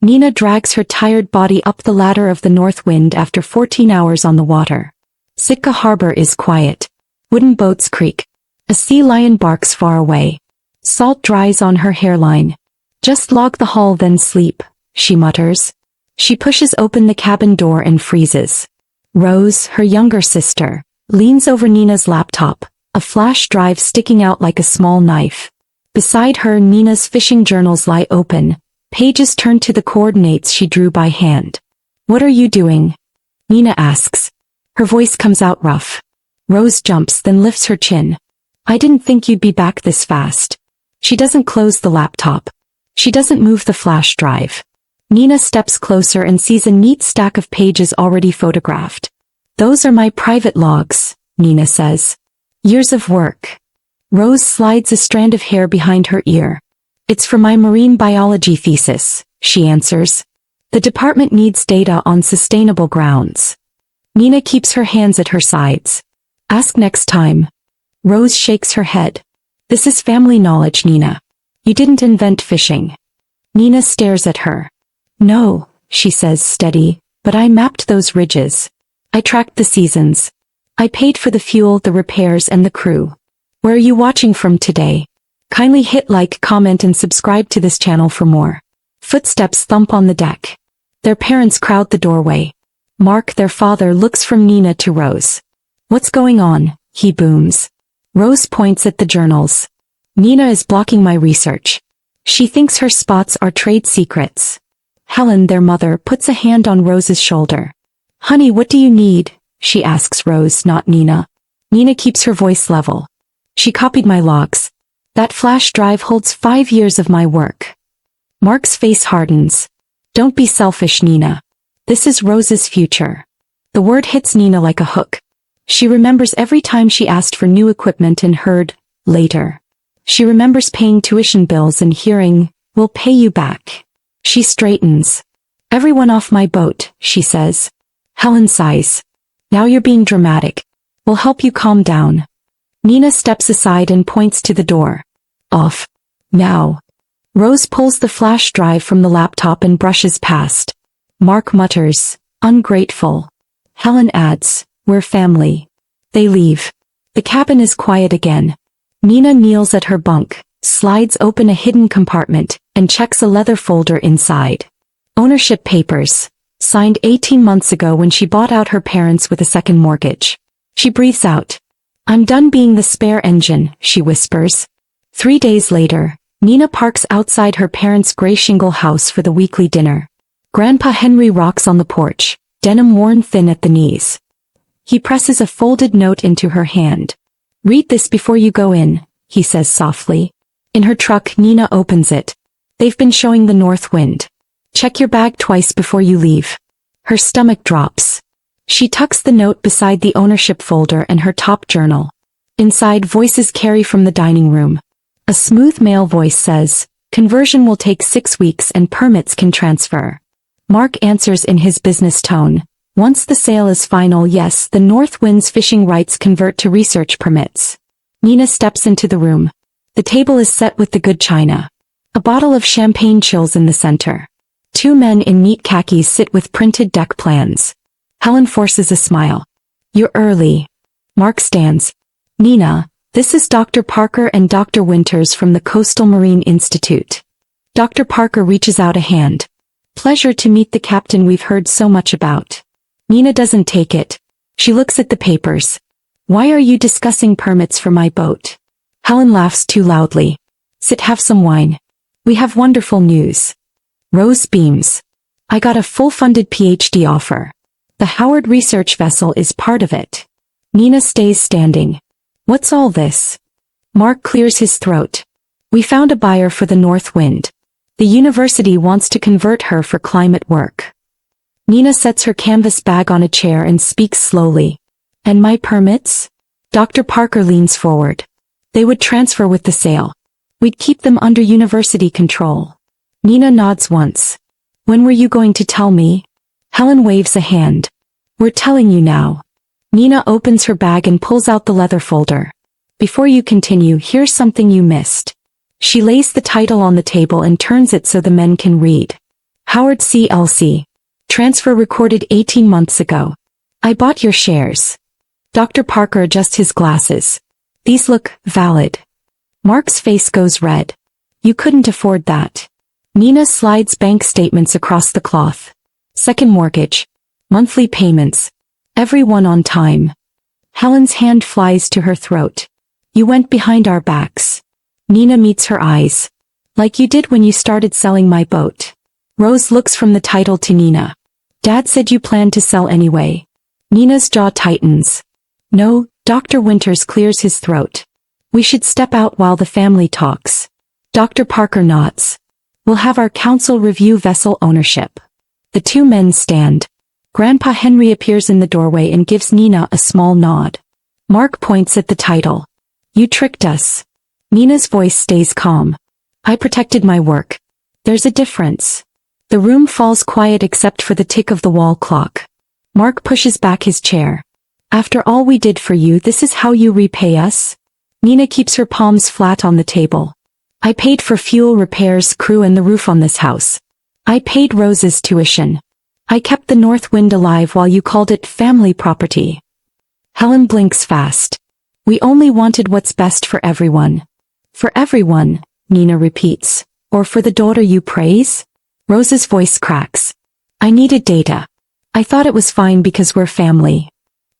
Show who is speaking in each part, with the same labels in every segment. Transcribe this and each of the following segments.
Speaker 1: Nina drags her tired body up the ladder of the north wind after 14 hours on the water. Sitka Harbor is quiet. Wooden boats creak. A sea lion barks far away. Salt dries on her hairline. Just log the hull then sleep, she mutters. She pushes open the cabin door and freezes. Rose, her younger sister, leans over Nina's laptop, a flash drive sticking out like a small knife. Beside her, Nina's fishing journals lie open, pages turned to the coordinates she drew by hand. "What are you doing?" Nina asks. Her voice comes out rough. Rose jumps, then lifts her chin. "I didn't think you'd be back this fast." She doesn't close the laptop. She doesn't move the flash drive. Nina steps closer and sees a neat stack of pages already photographed. "Those are my private logs," Nina says. "Years of work." Rose slides a strand of hair behind her ear. "It's for my marine biology thesis," she answers. "The department needs data on sustainable grounds." Nina keeps her hands at her sides. "Ask next time." Rose shakes her head. "This is family knowledge, Nina. You didn't invent fishing." Nina stares at her. "No," she says steady, "but I mapped those ridges. I tracked the seasons. I paid for the fuel, the repairs, and the crew. Where are you watching from today? Kindly hit like, comment, and subscribe to this channel for more." Footsteps thump on the deck. Their parents crowd the doorway. Mark, their father, looks from Nina to Rose. "What's going on?" he booms. Rose points at the journals. "Nina is blocking my research. She thinks her spots are trade secrets." Helen, their mother, puts a hand on Rose's shoulder. "Honey, what do you need?" she asks Rose, not Nina. Nina keeps her voice level. "She copied my logs. That flash drive holds 5 years of my work." Mark's face hardens. "Don't be selfish, Nina. This is Rose's future." The word hits Nina like a hook. She remembers every time she asked for new equipment and heard, "later." She remembers paying tuition bills and hearing, "we'll pay you back." She straightens. "Everyone off my boat," she says. Helen sighs. "Now you're being dramatic. We'll help you calm down." Nina steps aside and points to the door. "Off. Now." Rose pulls the flash drive from the laptop and brushes past. Mark mutters, "Ungrateful." Helen adds, "We're family." They leave. The cabin is quiet again. Nina kneels at her bunk, slides open a hidden compartment, and checks a leather folder inside. Ownership papers. Signed 18 months ago when she bought out her parents with a second mortgage. She breathes out. "I'm done being the spare engine," she whispers. 3 days later, Nina parks outside her parents' gray shingle house for the weekly dinner. Grandpa Henry rocks on the porch, denim worn thin at the knees. He presses a folded note into her hand. "Read this before you go in," he says softly. In her truck, Nina opens it. "They've been showing the north wind. Check your bag twice before you leave." Her stomach drops. She tucks the note beside the ownership folder and her top journal. Inside, voices carry from the dining room. A smooth male voice says, "Conversion will take 6 weeks and permits can transfer." Mark answers in his business tone. "Once the sale is final, yes, the North Wind's fishing rights convert to research permits." Nina steps into the room. The table is set with the good china. A bottle of champagne chills in the center. 2 men in neat khakis sit with printed deck plans. Helen forces a smile. "You're early." Mark stands. "Nina, this is Dr. Parker and Dr. Winters from the Coastal Marine Institute." Dr. Parker reaches out a hand. "Pleasure to meet the captain we've heard so much about." Nina doesn't take it. She looks at the papers. "Why are you discussing permits for my boat?" Helen laughs too loudly. "Sit, have some wine. We have wonderful news." Rose beams. "I got a full-funded PhD offer. The Howard research vessel is part of it." Nina stays standing. "What's all this?" Mark clears his throat. "We found a buyer for the North Wind. The university wants to convert her for climate work." Nina sets her canvas bag on a chair and speaks slowly. "And my permits?" Dr. Parker leans forward. "They would transfer with the sale. We'd keep them under university control." Nina nods once. "When were you going to tell me?" Helen waves a hand. "We're telling you now." Nina opens her bag and pulls out the leather folder. "Before you continue, here's something you missed." She lays the title on the table and turns it so the men can read. Howard CLC. Transfer recorded 18 months ago. I bought your shares. Dr. Parker adjusts his glasses. These look valid. Mark's face goes red. You couldn't afford that. Nina slides bank statements across the cloth. Second mortgage. Monthly payments. Every one on time. Helen's hand flies to her throat. You went behind our backs. Nina meets her eyes. Like you did when you started selling my boat. Rose looks from the title to Nina. Dad said you planned to sell anyway. Nina's jaw tightens. No, Dr. Winters clears his throat. We should step out while the family talks. Dr. Parker nods. We'll have our council review vessel ownership. The two men stand. Grandpa Henry appears in the doorway and gives Nina a small nod. Mark points at the title. You tricked us. Nina's voice stays calm. I protected my work. There's a difference. The room falls quiet except for the tick of the wall clock. Mark pushes back his chair. After all we did for you, this is how you repay us? Nina keeps her palms flat on the table. I paid for fuel, repairs, crew, and the roof on this house. I paid Rose's tuition. I kept the North Wind alive while you called it family property. Helen blinks fast. We only wanted what's best for everyone. For everyone, Nina repeats. Or for the daughter you praise? Rose's voice cracks. I needed data. I thought it was fine because we're family.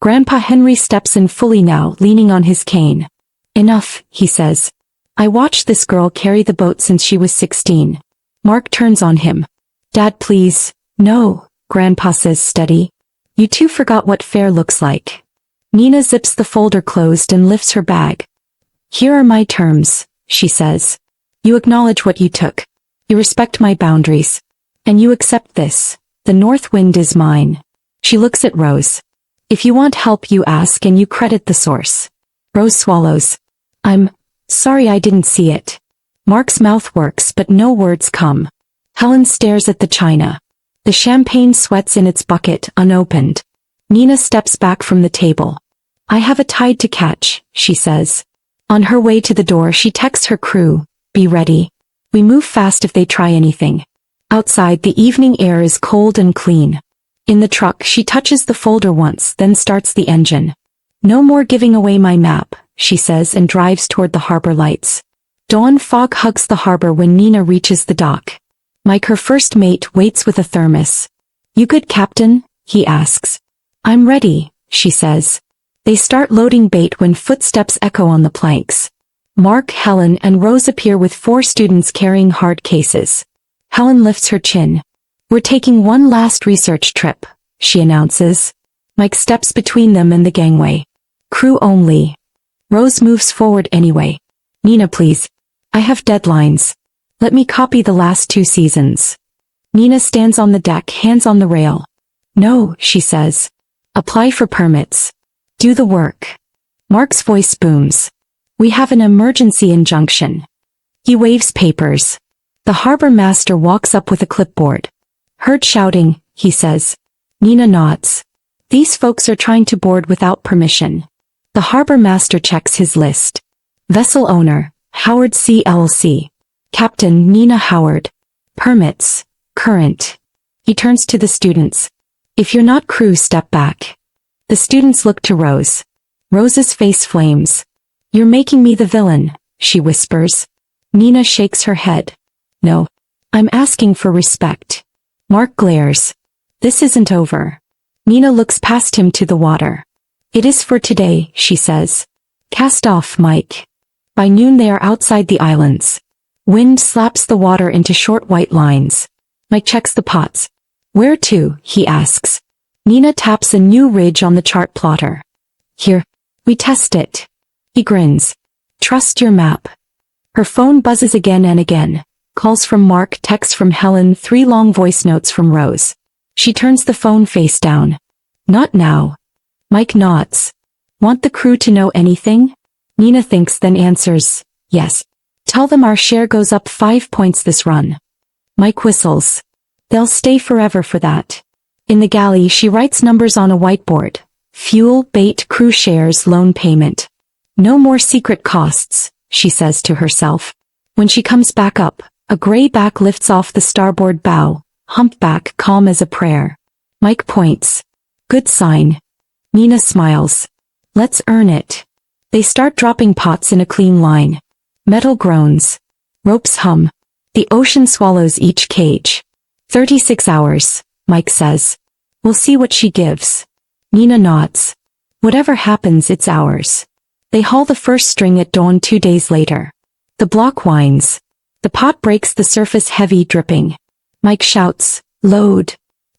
Speaker 1: Grandpa Henry steps in fully now, leaning on his cane. Enough, he says. I watched this girl carry the boat since she was 16. Mark turns on him. Dad, please. No, Grandpa says steady. You two forgot what fair looks like. Nina zips the folder closed and lifts her bag. Here are my terms, she says. You acknowledge what you took. You respect my boundaries. And you accept this. The North Wind is mine. She looks at Rose. If you want help, you ask and you credit the source. Rose swallows. I'm sorry I didn't see it. Mark's mouth works but no words come. Helen stares at the china. The champagne sweats in its bucket, unopened. Nina steps back from the table. I have a tide to catch, she says. On her way to the door, she texts her crew. Be ready. We move fast if they try anything. Outside, the evening air is cold and clean. In the truck, she touches the folder once, then starts the engine. No more giving away my map, she says and drives toward the harbor lights. Dawn fog hugs the harbor when Nina reaches the dock. Mike, her first mate, waits with a thermos. You good, Captain? He asks. I'm ready, she says. They start loading bait when footsteps echo on the planks. Mark, Helen, and Rose appear with 4 students carrying hard cases. Helen lifts her chin. We're taking one last research trip, she announces. Mike steps between them and the gangway. Crew only. Rose moves forward anyway. Nina, please. I have deadlines. Let me copy the last 2 seasons. Nina stands on the deck, hands on the rail. No, she says. Apply for permits. Do the work. Mark's voice booms. We have an emergency injunction. He waves papers. The harbor master walks up with a clipboard. Heard shouting, he says. Nina nods. These folks are trying to board without permission. The harbor master checks his list. Vessel owner, Howard CLC. Captain, Nina Howard. Permits, current. He turns to the students. If you're not crew, step back. The students look to Rose. Rose's face flames. You're making me the villain, she whispers. Nina shakes her head. No. I'm asking for respect. Mark glares. This isn't over. Nina looks past him to the water. It is for today, she says. Cast off, Mike. By noon they are outside the islands. Wind slaps the water into short white lines. Mike checks the pots. Where to? He asks. Nina taps a new ridge on the chart plotter. Here. We test it. He grins. Trust your map. Her phone buzzes again and again. Calls from Mark, texts from Helen, 3 long voice notes from Rose. She turns the phone face down. Not now. Mike nods. Want the crew to know anything? Nina thinks, then answers, yes. Tell them our share goes up 5 points this run. Mike whistles. They'll stay forever for that. In the galley, she writes numbers on a whiteboard. Fuel, bait, crew shares, loan payment. No more secret costs, she says to herself. When she comes back up, a gray back lifts off the starboard bow, humpback calm as a prayer. Mike points. Good sign. Nina smiles. Let's earn it. They start dropping pots in a clean line. Metal groans. Ropes hum. The ocean swallows each cage. 36 hours, Mike says. We'll see what she gives. Nina nods. Whatever happens, it's ours. They haul the first string at dawn 2 days later. The block whines. The pot breaks, the surface heavy, dripping. Mike shouts, load.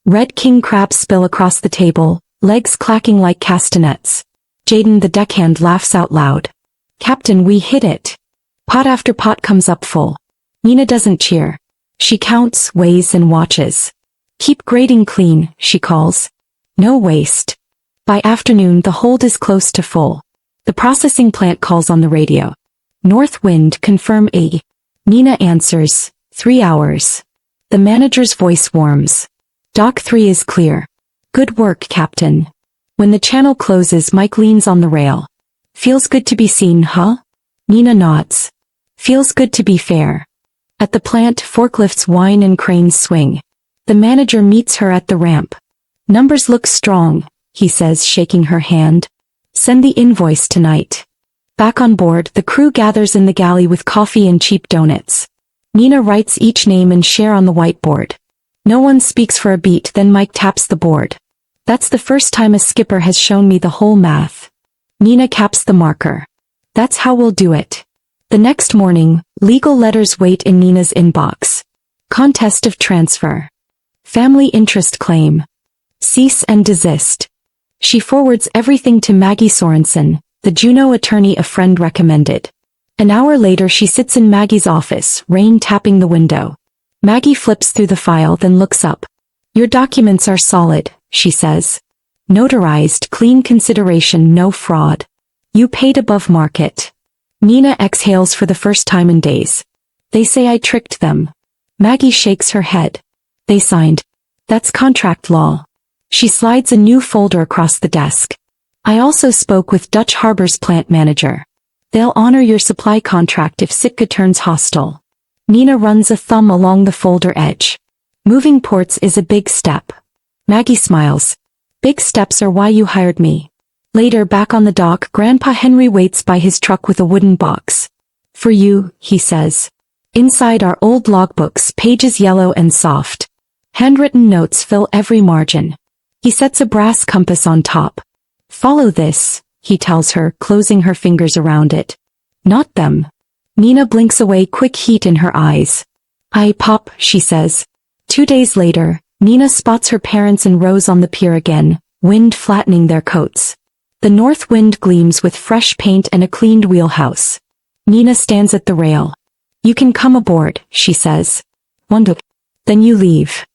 Speaker 1: Red king crabs spill across the table, legs clacking like castanets. Jaden the deckhand laughs out loud. Captain, we hit it. Pot after pot comes up full. Nina doesn't cheer. She counts, weighs, and watches. Keep grating clean, she calls. No waste. By afternoon, the hold is close to full. The processing plant calls on the radio. North wind, confirm A. Nina answers, 3 hours. The manager's voice warms. Dock 3 is clear. Good work, Captain. When the channel closes, Mike leans on the rail. Feels good to be seen, huh? Nina nods. Feels good to be fair. At the plant, forklifts whine and cranes swing. The manager meets her at the ramp. Numbers look strong, he says, shaking her hand. Send the invoice tonight. Back on board, the crew gathers in the galley with coffee and cheap donuts. Nina writes each name and share on the whiteboard. No one speaks for a beat, then Mike taps the board. That's the first time a skipper has shown me the whole math. Nina caps the marker. That's how we'll do it. The next morning, legal letters wait in Nina's inbox. Contest of transfer. Family interest claim. Cease and desist. She forwards everything to Maggie Sorensen, the Juneau attorney a friend recommended. An hour later, she sits in Maggie's office, rain tapping the window. Maggie flips through the file, then looks up. Your documents are solid, she says. Notarized, clean consideration, no fraud. You paid above market. Nina exhales for the first time in days. They say I tricked them. Maggie shakes her head. They signed. That's contract law. She slides a new folder across the desk. I also spoke with Dutch Harbor's plant manager. They'll honor your supply contract if Sitka turns hostile. Nina runs a thumb along the folder edge. Moving ports is a big step. Maggie smiles. Big steps are why you hired me. Later, back on the dock, Grandpa Henry waits by his truck with a wooden box. For you, he says. Inside are old logbooks, pages yellow and soft. Handwritten notes fill every margin. He sets a brass compass on top. Follow this, he tells her, closing her fingers around it. Not them. Nina blinks away, quick heat in her eyes. Pop, she says. 2 days later, Nina spots her parents and Rose on the pier again, wind flattening their coats. The north wind gleams with fresh paint and a cleaned wheelhouse. Nina stands at the rail. You can come aboard, she says. Wonder. Then you leave.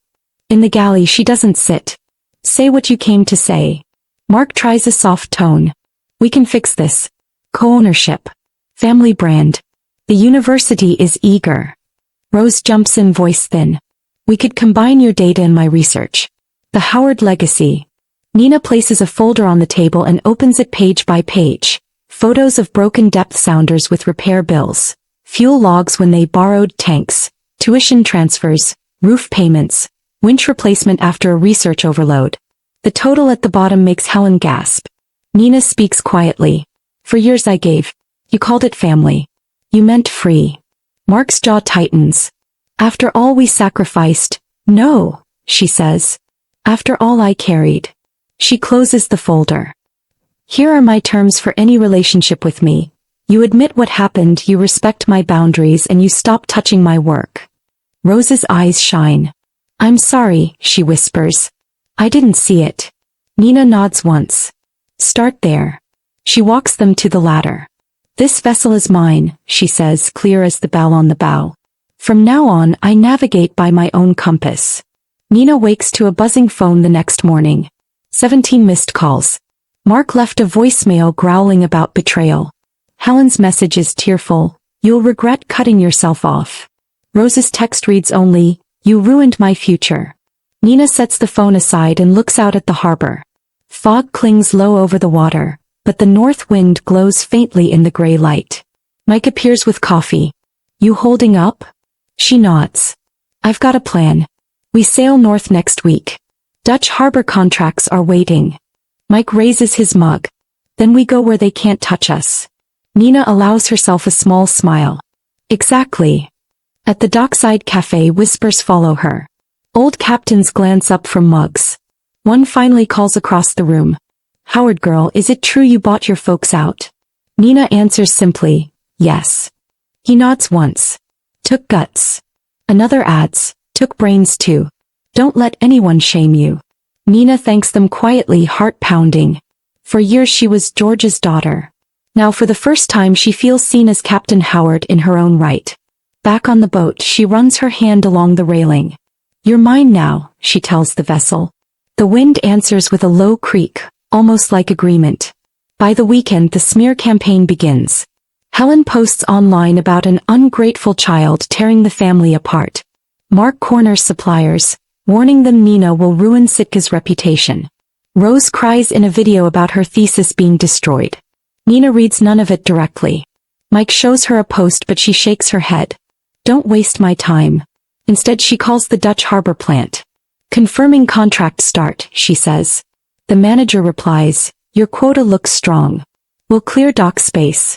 Speaker 1: In the galley, she doesn't sit. Say what you came to say. Mark tries a soft tone. We can fix this. Co-ownership. Family brand. The university is eager. Rose jumps in, voice thin. We could combine your data and my research. The Howard legacy. Nina places a folder on the table and opens it page by page. Photos of broken depth sounders with repair bills. Fuel logs when they borrowed tanks. Tuition transfers. Roof payments. Winch replacement after a research overload. The total at the bottom makes Helen gasp. Nina speaks quietly. For years I gave. You called it family. You meant free. Mark's jaw tightens. After all we sacrificed. No, she says. After all I carried. She closes the folder. Here are my terms for any relationship with me. You admit what happened, you respect my boundaries, and you stop touching my work. Rose's eyes shine. I'm sorry, she whispers. I didn't see it. Nina nods once. Start there. She walks them to the ladder. This vessel is mine, she says, clear as the bell on the bow. From now on, I navigate by my own compass. Nina wakes to a buzzing phone the next morning. 17 missed calls. Mark left a voicemail growling about betrayal. Helen's message is tearful. You'll regret cutting yourself off. Rose's text reads only, you ruined my future. Nina sets the phone aside and looks out at the harbor. Fog clings low over the water, but the north wind glows faintly in the gray light. Mike appears with coffee. You holding up? She nods. I've got a plan. We sail north next week. Dutch harbor contracts are waiting. Mike raises his mug. Then we go where they can't touch us. Nina allows herself a small smile. Exactly. At the dockside cafe, whispers follow her. Old captains glance up from mugs. One finally calls across the room. Howard girl, is it true you bought your folks out? Nina answers simply, yes. He nods once. Took guts. Another adds, took brains too. Don't let anyone shame you. Nina thanks them quietly, heart pounding. For years she was George's daughter. Now for the first time she feels seen as Captain Howard in her own right. Back on the boat, she runs her hand along the railing. You're mine now, she tells the vessel. The wind answers with a low creak, almost like agreement. By the weekend the smear campaign begins. Helen posts online about an ungrateful child tearing the family apart. Mark corners suppliers, warning them Nina will ruin Sitka's reputation. Rose cries in a video about her thesis being destroyed. Nina reads none of it directly. Mike shows her a post but she shakes her head. Don't waste my time. Instead she calls the Dutch harbor plant. Confirming contract start, she says. The manager replies, your quota looks strong. We'll clear dock space.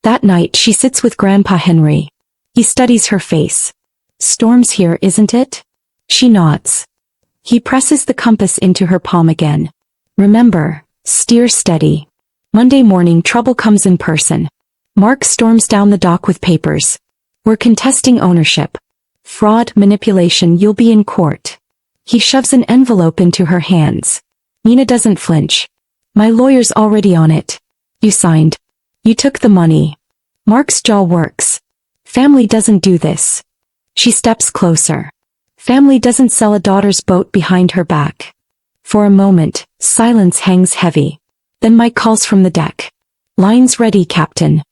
Speaker 1: That night she sits with Grandpa Henry. He studies her face. Storm's here, isn't it? She nods. He presses the compass into her palm again. Remember, steer steady. Monday morning trouble comes in person. Mark storms down the dock with papers. We're contesting ownership. Fraud, manipulation, you'll be in court. He shoves an envelope into her hands. Nina doesn't flinch. My lawyer's already on it. You signed. You took the money. Mark's jaw works. Family doesn't do this. She steps closer. Family doesn't sell a daughter's boat behind her back. For a moment, silence hangs heavy. Then Mike calls from the deck. Lines ready, Captain.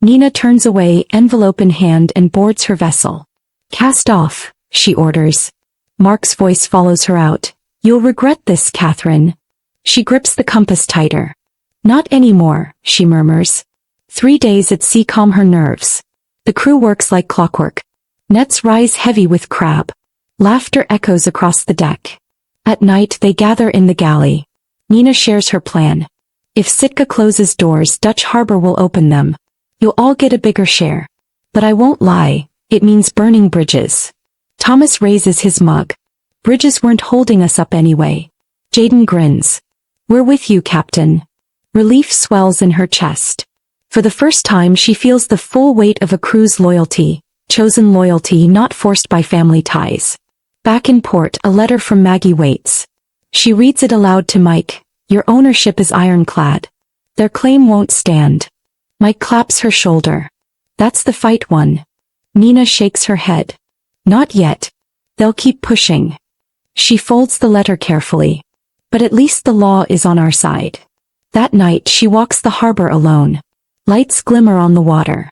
Speaker 1: Nina turns away, envelope in hand, and boards her vessel. Cast off, she orders. Mark's voice follows her out. You'll regret this, Catherine. She grips the compass tighter. Not anymore, she murmurs. 3 days at sea calm her nerves. The crew works like clockwork. Nets rise heavy with crab. Laughter echoes across the deck. At night they gather in the galley. Nina shares her plan. If Sitka closes doors, Dutch harbor will open them. You'll all get a bigger share. But I won't lie, it means burning bridges. Thomas raises his mug. Bridges weren't holding us up anyway. Jaden grins. We're with you, Captain. Relief swells in her chest. For the first time she feels the full weight of a crew's loyalty, chosen loyalty not forced by family ties. Back in port, a letter from Maggie waits. She reads it aloud to Mike. Your ownership is ironclad. Their claim won't stand. Mike claps her shoulder. That's the fight won. Nina shakes her head. Not yet. They'll keep pushing. She folds the letter carefully. But at least the law is on our side. That night she walks the harbor alone. Lights glimmer on the water.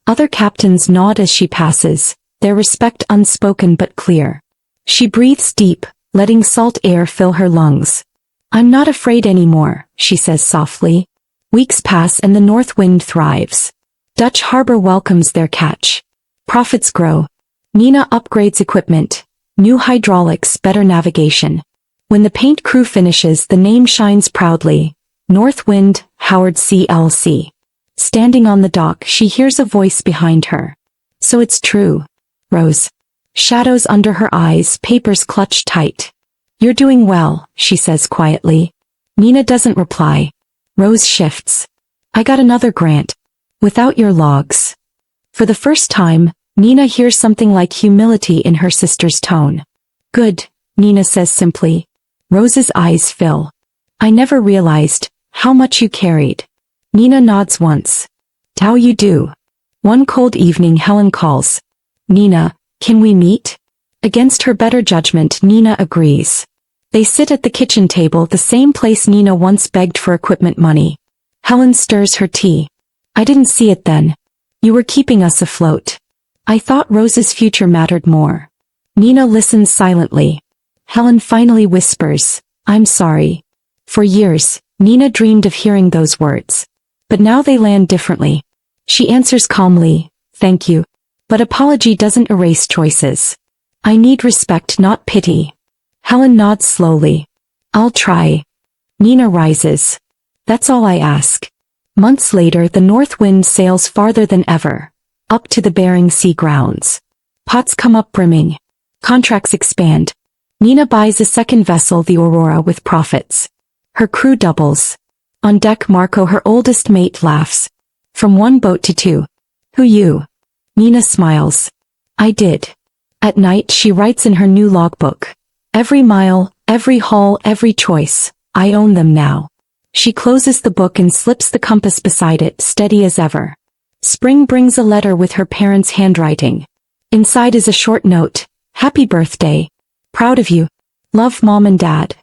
Speaker 1: Other captains nod as she passes, their respect unspoken but clear. She breathes deep, letting salt air fill her lungs. I'm not afraid anymore, she says softly. Weeks pass and the north wind thrives. Dutch harbor welcomes their catch. Profits grow. Nina upgrades equipment. New hydraulics, better navigation. When the paint crew finishes, the name shines proudly. North Wind, Howard CLC. Standing on the dock, she hears a voice behind her. So it's true. Rose. Shadows under her eyes, papers clutched tight. You're doing well, she says quietly. Nina doesn't reply. Rose shifts. I got another grant. Without your logs. For the first time, Nina hears something like humility in her sister's tone. Good, Nina says simply. Rose's eyes fill. I never realized how much you carried. Nina nods once. How you do? One cold evening Helen calls. Nina, can we meet? Against her better judgment, Nina agrees. They sit at the kitchen table, the same place Nina once begged for equipment money. Helen stirs her tea. I didn't see it then. You were keeping us afloat. I thought Rose's future mattered more. Nina listens silently. Helen finally whispers, I'm sorry. For years, Nina dreamed of hearing those words. But now they land differently. She answers calmly, thank you. But apology doesn't erase choices. I need respect, not pity. Helen nods slowly. I'll try. Nina rises. That's all I ask. Months later, the north wind sails farther than ever, up to the Bering Sea grounds. Pots come up brimming. Contracts expand. Nina buys a second vessel, the Aurora, with profits. Her crew doubles. On deck, Marco, her oldest mate, laughs. From one boat to two. Who you? Nina smiles. I did. At night, she writes in her new logbook. Every mile, every haul, every choice. I own them now. She closes the book and slips the compass beside it, steady as ever. Spring brings a letter with her parents' handwriting. Inside is a short note. Happy birthday. Proud of you. Love, Mom and Dad.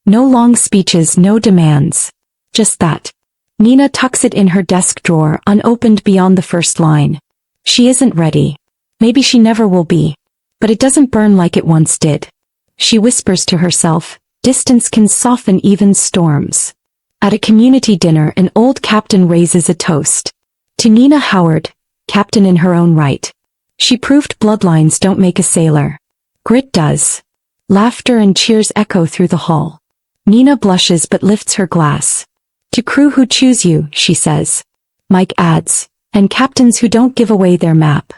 Speaker 1: No long speeches, no demands. Just that. Nina tucks it in her desk drawer, unopened beyond the first line. She isn't ready. Maybe she never will be. But it doesn't burn like it once did. She whispers to herself, distance can soften even storms. At a community dinner, an old captain raises a toast. To Nina Howard, captain in her own right. She proved bloodlines don't make a sailor. Grit does. Laughter and cheers echo through the hall. Nina blushes but lifts her glass. To crew who choose you, she says. Mike adds, and captains who don't give away their map.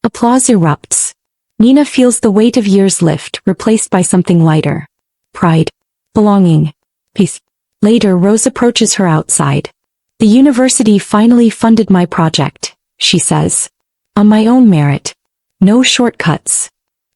Speaker 1: Applause erupts. Nina feels the weight of years lift, replaced by something lighter. Pride. Belonging. Peace. Later, Rose approaches her outside. The university finally funded my project, she says. On my own merit. No shortcuts.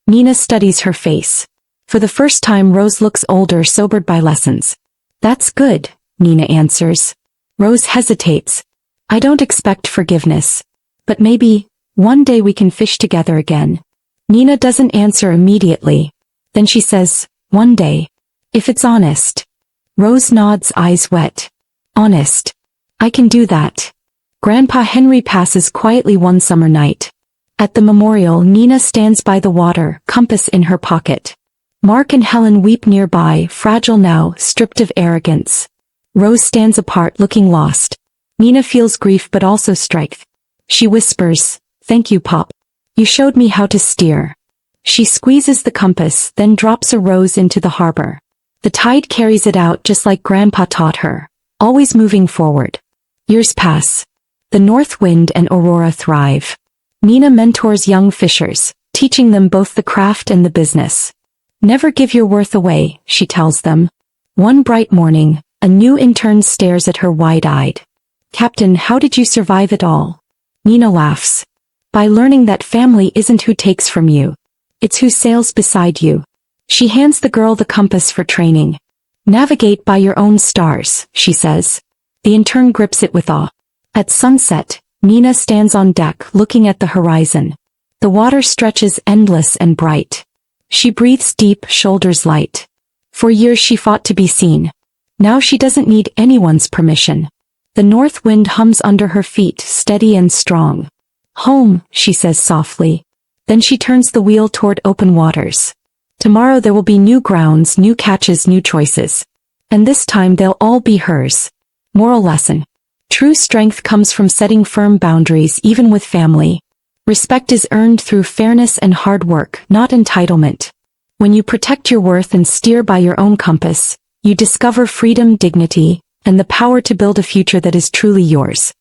Speaker 1: Nina studies her face. For the first time, Rose looks older, sobered by lessons. That's good, Nina answers. Rose hesitates. I don't expect forgiveness. But maybe, one day we can fish together again. Nina doesn't answer immediately. Then she says, one day. If it's honest. Rose nods, eyes wet. Honest. I can do that. Grandpa Henry passes quietly one summer night. At the memorial, Nina stands by the water, compass in her pocket. Mark and Helen weep nearby, fragile now, stripped of arrogance. Rose stands apart, looking lost. Nina feels grief but also strength. She whispers, thank you, Pop. You showed me how to steer. She squeezes the compass, then drops a rose into the harbor. The tide carries it out just like Grandpa taught her, always moving forward. Years pass. The north wind and Aurora thrive. Nina mentors young fishers, teaching them both the craft and the business. Never give your worth away, she tells them. One bright morning, a new intern stares at her wide-eyed. Captain, how did you survive it all? Nina laughs. By learning that family isn't who takes from you. It's who sails beside you. She hands the girl the compass for training. Navigate by your own stars, she says. The intern grips it with awe. At sunset, Nina stands on deck looking at the horizon. The water stretches endless and bright. She breathes deep, shoulders light. For years she fought to be seen. Now she doesn't need anyone's permission. The north wind hums under her feet, steady and strong. Home, she says softly. Then she turns the wheel toward open waters. Tomorrow there will be new grounds, new catches, new choices. And this time they'll all be hers. Moral lesson. True strength comes from setting firm boundaries even with family. Respect is earned through fairness and hard work, not entitlement. When you protect your worth and steer by your own compass, you discover freedom, dignity, and the power to build a future that is truly yours.